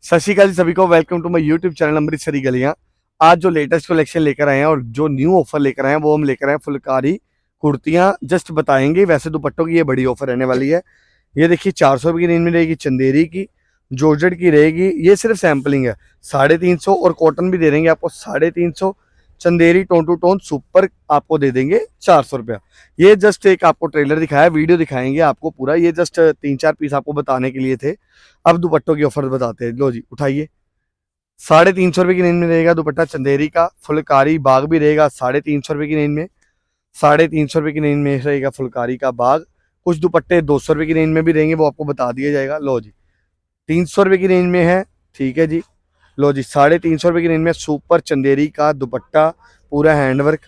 सत श्रीकाल जी सभी को, welcome to my YouTube channel Amritsari Galiyan. आज जो लेटेस्ट कलेक्शन लेकर आए हैं और जो न्यू ऑफर लेकर आए हैं वो हम लेकर आए हैं फुलकारी कुर्तियां। जस्ट बताएंगे, वैसे दुपट्टों की ये बड़ी ऑफर रहने वाली है। ये देखिए 400 की रेंज में रहेगी, चंदेरी की जॉर्जेट की रहेगी। ये सिर्फ सैम्पलिंग है, 350 और कॉटन भी दे देंगे आपको 350। Chanderi tone to tone super आपको दे देंगे 400 रुपया। ये जस्ट एक आपको ट्रेलर दिखाया, वीडियो दिखाएंगे आपको पूरा। ये जस्ट 3-4 पीस आपको बताने के लिए थे। अब दुपट्टों की ऑफर बताते हैं। लो जी उठाइए, 350 रुपये की रेंज में रहेगा दुपट्टा चंदेरी का। फुलकारी बाग भी रहेगा 350 रुपये की रेंज में। 350 रुपये की रेंज में रहेगा फुलकारी का बाग। कुछ दुपट्टे 200 रुपये की रेंज में भी रहेंगे, वो आपको बता दिया जाएगा। लो जी 300 रुपये की रेंज में है, ठीक है जी। लो जी 350 रुपये की रेंज में सुपर चंदेरी का दुपट्टा, पूरा हैंडवर्क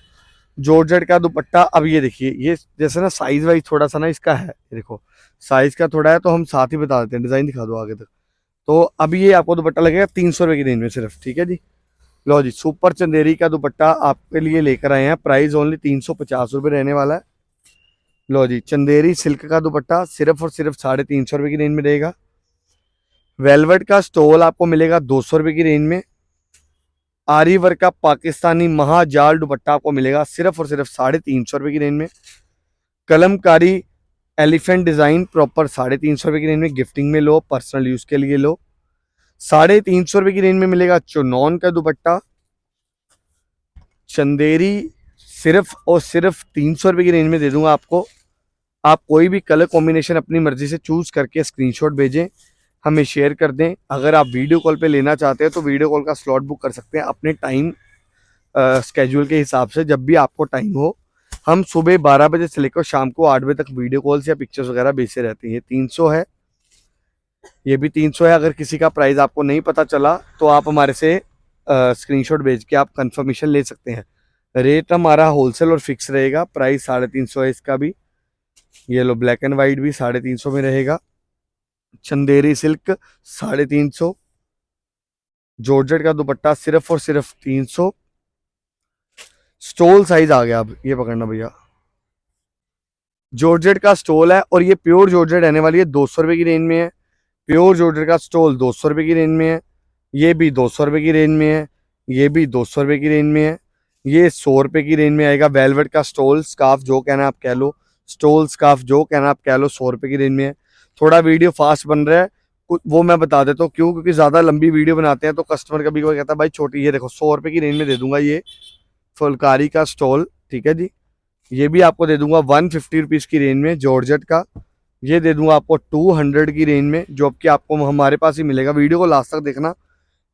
जॉर्जेट का दुपट्टा। अब ये देखिए, ये जैसे ना साइज वाइज थोड़ा सा ना इसका है, ये देखो साइज का थोड़ा है, तो हम साथ ही बता देते हैं। डिजाइन दिखा दो आगे तक। तो अभी ये आपको दुपट्टा लगेगा 300 रुपये की रेंज में सिर्फ, ठीक है जी। लो जी सुपर चंदेरी का दुपट्टा आपके लिए लेकर आए हैं, प्राइस ओनली 350 रुपये रहने वाला है। लो जी चंदेरी सिल्क का दुपट्टा सिर्फ और सिर्फ 350 रुपये की रेंज में रहेगा। वेलवेट का स्टोल आपको मिलेगा 200 रुपये की रेंज में। आरी वर्क का पाकिस्तानी महाजाल दुपट्टा आपको मिलेगा सिर्फ और सिर्फ 350 रुपये की रेंज में। कलमकारी एलिफेंट डिजाइन प्रॉपर 350 रुपये की रेंज में, गिफ्टिंग में लो, पर्सनल यूज के लिए लो। 350 रुपये की रेंज में मिलेगा चुनौन का दुपट्टा चंदेरी, सिर्फ और सिर्फ 300 रुपये की रेंज में दे दूंगा आपको। आप कोई भी कलर कॉम्बिनेशन अपनी मर्जी से चूज करके स्क्रीनशॉट भेजें, हमें शेयर कर दें। अगर आप वीडियो कॉल पे लेना चाहते हैं तो वीडियो कॉल का स्लॉट बुक कर सकते हैं अपने टाइम स्केड्यूल के हिसाब से, जब भी आपको टाइम हो। हम सुबह 12 बजे से लेकर शाम को 8 बजे तक वीडियो कॉल्स या पिक्चर्स वगैरह भेजते रहते हैं। 300 है, ये भी 300 है। अगर किसी का प्राइस आपको नहीं पता चला तो आप हमारे से स्क्रीनशॉट भेज के आप कंफर्मेशन ले सकते हैं। रेट हमारा होलसेल और फिक्स रहेगा, प्राइस 350 है इसका भी। ये लो ब्लैक एंड वाइट भी 350 में रहेगा। चंदेरी सिल्क 350, जॉर्जेट का दुपट्टा सिर्फ और सिर्फ 300। स्टोल साइज आ गया, अब ये पकड़ना भैया, जॉर्जेट का स्टोल है और ये प्योर जॉर्जेट रहने वाली है, 200 रुपये की रेंज में है। प्योर जॉर्जेट का स्टोल 200 रुपये की रेंज में है। ये भी 200 रुपये की रेंज में है, ये भी 200 रुपये की रेंज में है। ये 100 रुपये की रेंज में आएगा। वेलवेट का स्टोल स्काफ जो कहना आप कह लो, स्टोल स्काफ जो कहना आप कह लो, 100 रुपये की रेंज में है। थोड़ा वीडियो फास्ट बन रहा है, वो मैं बता देता हूँ क्यों, क्योंकि ज़्यादा लंबी वीडियो बनाते हैं तो कस्टमर कभी कभी कहता है भाई छोटी। ये देखो 100 रुपये की रेंज में दे दूंगा ये फुलकारी का स्टॉल, ठीक है जी। ये भी आपको दे दूंगा 150 रुपीज़ की रेंज में जॉर्जेट का। ये दे दूंगा आपको 200 की रेंज में, जो कि आपको हमारे पास ही मिलेगा। वीडियो को लास्ट तक देखना,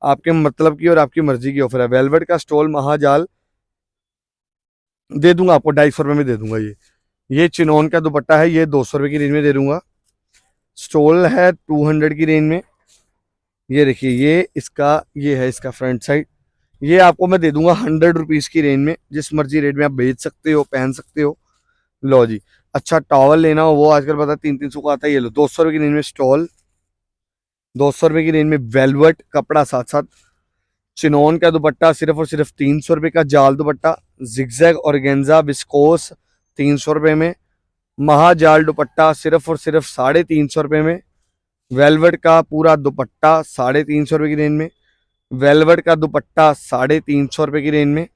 आपके मतलब की और आपकी मर्जी की ऑफर है। वेलवेट का स्टॉल महाजाल दे दूंगा आपको 250 रुपये में दे दूंगा ये चिनोन का दुपट्टा है, ये 200 रुपये की रेंज में दे दूंगा। स्टॉल है 200 की रेंज में। ये देखिए, ये है इसका फ्रंट साइड। ये आपको मैं दे दूंगा 100 रुपीज़ की रेंज में, जिस मर्जी रेट में आप बेच सकते हो, पहन सकते हो। लो जी, अच्छा टॉवल लेना हो वो आजकल पता है 300-300 का आता है। ये लो 200 रुपये की रेंज में स्टॉल, 200 रुपये की रेंज में वेलवेट कपड़ा, साथ साथ चिनोन का दुपट्टा सिर्फ और सिर्फ 300 रुपये का जाल दुपट्टा। जिगजैग ऑर्गेन्जा विस्कोस 300 रुपये में। महाजाल दुपट्टा सिर्फ और सिर्फ 350 रुपये में। वेलवेट का पूरा दुपट्टा 350 रुपये की रेंज में। वेलवेट का दुपट्टा 350 रुपये की रेंज में।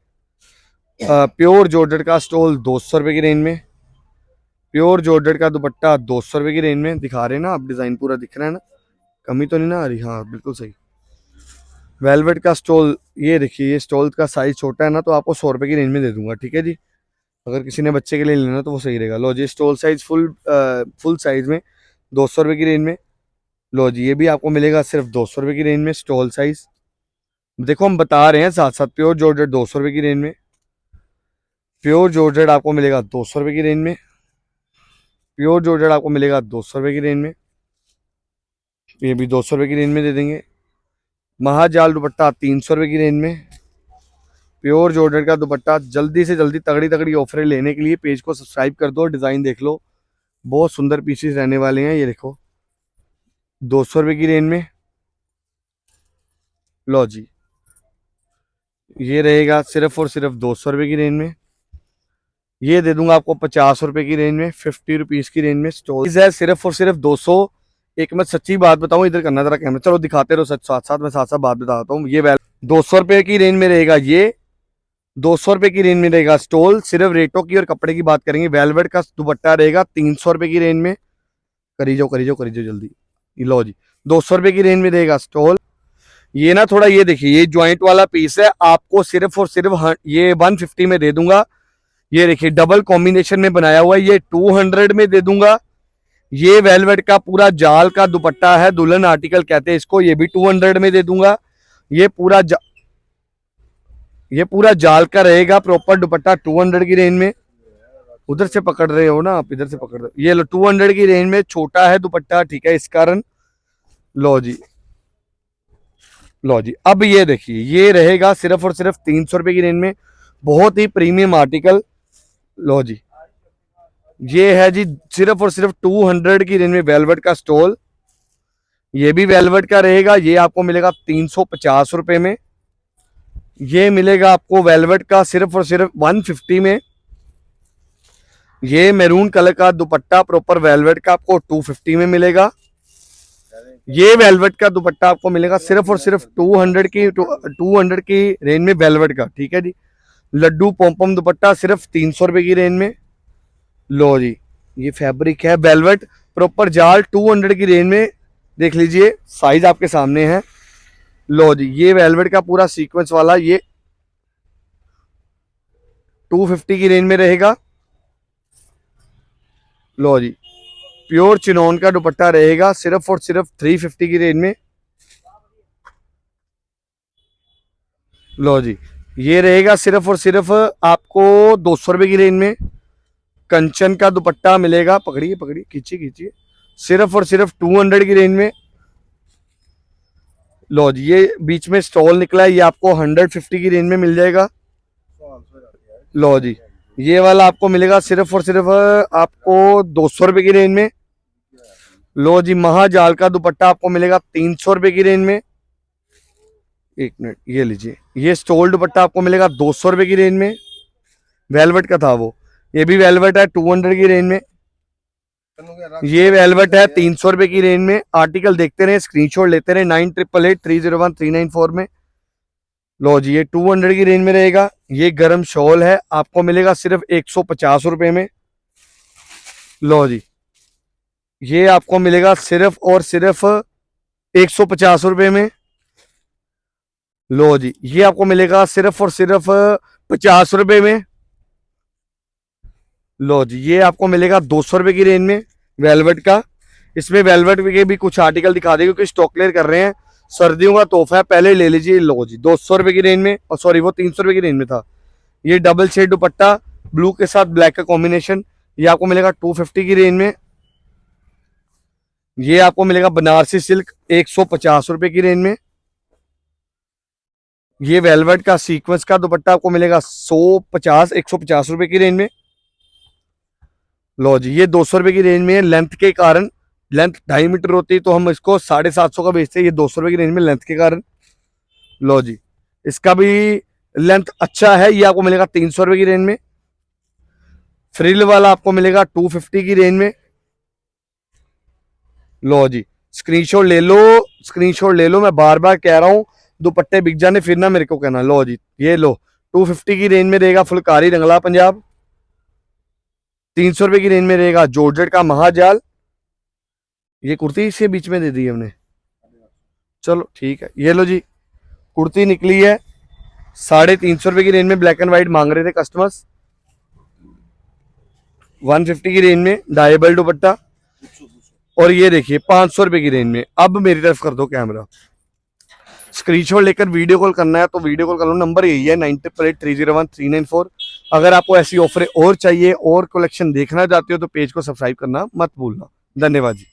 प्योर जॉर्जेट का स्टोल 200 रुपये की रेंज में। प्योर जॉर्जेट का दुपट्टा 200 रुपये की रेंज में। दिखा रहे हैं ना आप, डिज़ाइन पूरा दिख रहा है ना, कमी तो नहीं ना आ रही? हाँ बिल्कुल सही। वेलवेट का स्टोल, ये देखिए, ये स्टोल का साइज छोटा है ना, तो आपको 100 रुपये की रेंज में दे दूंगा, ठीक है जी। अगर किसी ने बच्चे के लिए लेना तो वो सही रहेगा। लो जी स्टोल साइज फुल साइज में 200 रुपये की रेंज में। लो जी ये भी आपको मिलेगा सिर्फ 200 रुपये की रेंज में स्टोल साइज। देखो हम बता रहे हैं साथ साथ, प्योर जॉर्जेट 200 रुपये की रेंज में। प्योर जॉर्जेट आपको मिलेगा 200 रुपये की रेंज में। प्योर जॉर्जेट आपको मिलेगा 200 रुपये की रेंज में। ये भी 200 रुपये की रेंज में दे देंगे। महाजाल दुपट्टा 300 रुपये की रेंज में। प्योर जॉर्जेट का दुपट्टा। जल्दी से जल्दी तगड़ी तगड़ी ऑफरें लेने के लिए पेज को सब्सक्राइब कर दो, डिज़ाइन देख लो, बहुत सुंदर पीसेस रहने वाले हैं। ये देखो 200 रुपये की रेंज में। लो जी ये रहेगा सिर्फ और सिर्फ 200 रुपये की रेंज में। ये दे दूंगा आपको 50 रुपये की रेंज में, 50 रुपीज़ की रेंज में। स्टोल है सिर्फ और सिर्फ 200। एक मैं सच्ची बात बताऊं, इधर करना जरा कैमरा, चलो दिखाते रहो सच, साथ साथ मैं साथ साथ बात बताता हूँ। ये 200 रुपये की रेंज में रहेगा, ये 200 रुपये की रेंज में रहेगा स्टोल। सिर्फ रेटों की और कपड़े की बात करेंगे, वेलवेट का दुपट्टा रहेगा 300 रुपये की रेंज में। करी जाओ जल्दी, लो जी 200 रुपये की रेंज में रहेगा स्टोल। ये ना थोड़ा ये देखिए, ये ज्वाइंट वाला पीस है, आपको सिर्फ और सिर्फ ये 150 में दे दूंगा। ये देखिए डबल कॉम्बिनेशन में बनाया हुआ है, ये 200 में दे दूंगा। ये वेलवेट का पूरा जाल का दुपट्टा है, दुल्हन आर्टिकल कहते हैं इसको, ये भी 200 में दे दूंगा। ये पूरा जाल का रहेगा प्रॉपर दुपट्टा 200 की रेंज में। उधर से पकड़ रहे हो ना आप, इधर से पकड़ रहे हो, ये लो 200 की रेंज में, छोटा है दुपट्टा, ठीक है, इस कारण। लो जी, लो जी, अब ये देखिए, ये रहेगा सिर्फ और सिर्फ 300 रुपये की रेंज में, बहुत ही प्रीमियम आर्टिकल। लो जी, ये है जी सिर्फ और सिर्फ 200 की रेंज में वेलवेट का स्टोल। ये भी वेलवेट का रहेगा, ये आपको मिलेगा 350 रुपये में। ये मिलेगा आपको वेलवेट का सिर्फ और सिर्फ 150 में। ये मैरून कलर का दुपट्टा प्रॉपर वेलवेट का आपको 250 में मिलेगा। ये वेलवेट का दुपट्टा आपको मिलेगा सिर्फ और सिर्फ 200 की रेंज में वेलवेट का, ठीक है जी। लड्डू पोम्पम दुपट्टा सिर्फ 300 रुपये की रेंज में। लो जी, ये फैब्रिक है वेलवेट प्रॉपर जाल 200 की रेंज में, देख लीजिए साइज आपके सामने है। लो जी, ये वेलवेट का पूरा सीक्वेंस वाला, ये 250 की रेंज में रहेगा। लो जी, प्योर चिनोन का दुपट्टा रहेगा सिर्फ और सिर्फ 350 की रेंज में। लो जी, ये रहेगा सिर्फ और सिर्फ आपको 200 रुपये की रेंज में। कंचन का दुपट्टा मिलेगा, पकड़िए पकड़िए, खींचिए खींचिए, सिर्फ और सिर्फ 200 की रेंज में। लो जी, ये बीच में स्टॉल निकला है, ये आपको 150 की रेंज में मिल जाएगा। लो जी, ये वाला आपको मिलेगा सिर्फ और सिर्फ आपको 200 रुपये की रेंज में। लो जी, महाजाल का दुपट्टा आपको मिलेगा 300 रुपये की रेंज में। एक मिनट, ये लीजिए, ये स्टोल दुपट्टा आपको मिलेगा 200 रुपये की रेंज में, वेलवेट का था वो। ये भी वेलवेट है 200 की रेंज में। ये वेलवेट है 300 रुपये की रेंज में। आर्टिकल देखते रहे, स्क्रीनशॉट लेते रहे, 9888301394 में। लो जी, ये 200 की रेंज में रहेगा। ये गरम शॉल है, आपको मिलेगा सिर्फ 150 रुपये में। लो जी, ये आपको मिलेगा सिर्फ और सिर्फ 150 रुपये में। लो जी, ये आपको मिलेगा सिर्फ और सिर्फ 50 रुपये में। लो जी, ये आपको मिलेगा 200 रुपये की रेंज में वेलवेट का। इसमें वेलवेट के भी कुछ आर्टिकल दिखा देंगे क्योंकि स्टॉक क्लियर कर रहे हैं, सर्दियों का तोहफा है, पहले ले लीजिए। लो जी, 200 रुपये की रेंज में, और सॉरी वो 300 रुपये की रेंज में था। ये डबल शेड दुपट्टा ब्लू के साथ ब्लैक का कॉम्बिनेशन, ये आपको मिलेगा 250 की रेंज में। ये आपको मिलेगा बनारसी सिल्क 150 रुपये की रेंज में। ये वेलवेट का सीक्वेंस का दुपट्टा आपको मिलेगा 150 रुपये की रेंज में। लो जी, ये 200 रुपये की रेंज में है, लेंथ के कारण, लेंथ 2.5 मीटर होती है तो हम इसको 750 का बेचते हैं, ये 200 रुपये की रेंज में लेंथ के कारण। लो जी, इसका भी लेंथ अच्छा है, ये आपको मिलेगा 300 रुपये की रेंज में। फ्रिल वाला आपको मिलेगा 250 की रेंज में। लो जी, स्क्रीनशॉट ले लो, स्क्रीनशॉट ले लो, मैं बार बार कह रहा हूं, दुपट्टे बिक जाने फिर ना मेरे को कहना। लो जी, ये लो 250 की रेंज में रहेगा फुलकारी रंगला पंजाब। 300 रुपये की रेंज में रहेगा जॉर्जेट का महाजाल। ये कुर्ती इसके बीच में दे दी हमने, चलो ठीक है। ये लो जी, कुर्ती निकली है 350 रुपये की रेंज में, ब्लैक एंड व्हाइट मांग रहे थे कस्टमर्स। 150 की रेंज में डायबल दुपट्टा, और ये देखिए 500 रुपये की रेंज में। अब मेरी तरफ कर दो कैमरा, स्क्रीनशॉट लेकर वीडियो कॉल करना है तो वीडियो कॉल कर लो, नंबर यही है 9888301394। अगर आपको ऐसी ऑफरें और चाहिए और कलेक्शन देखना चाहते हो तो पेज को सब्सक्राइब करना मत भूलना। धन्यवाद जी।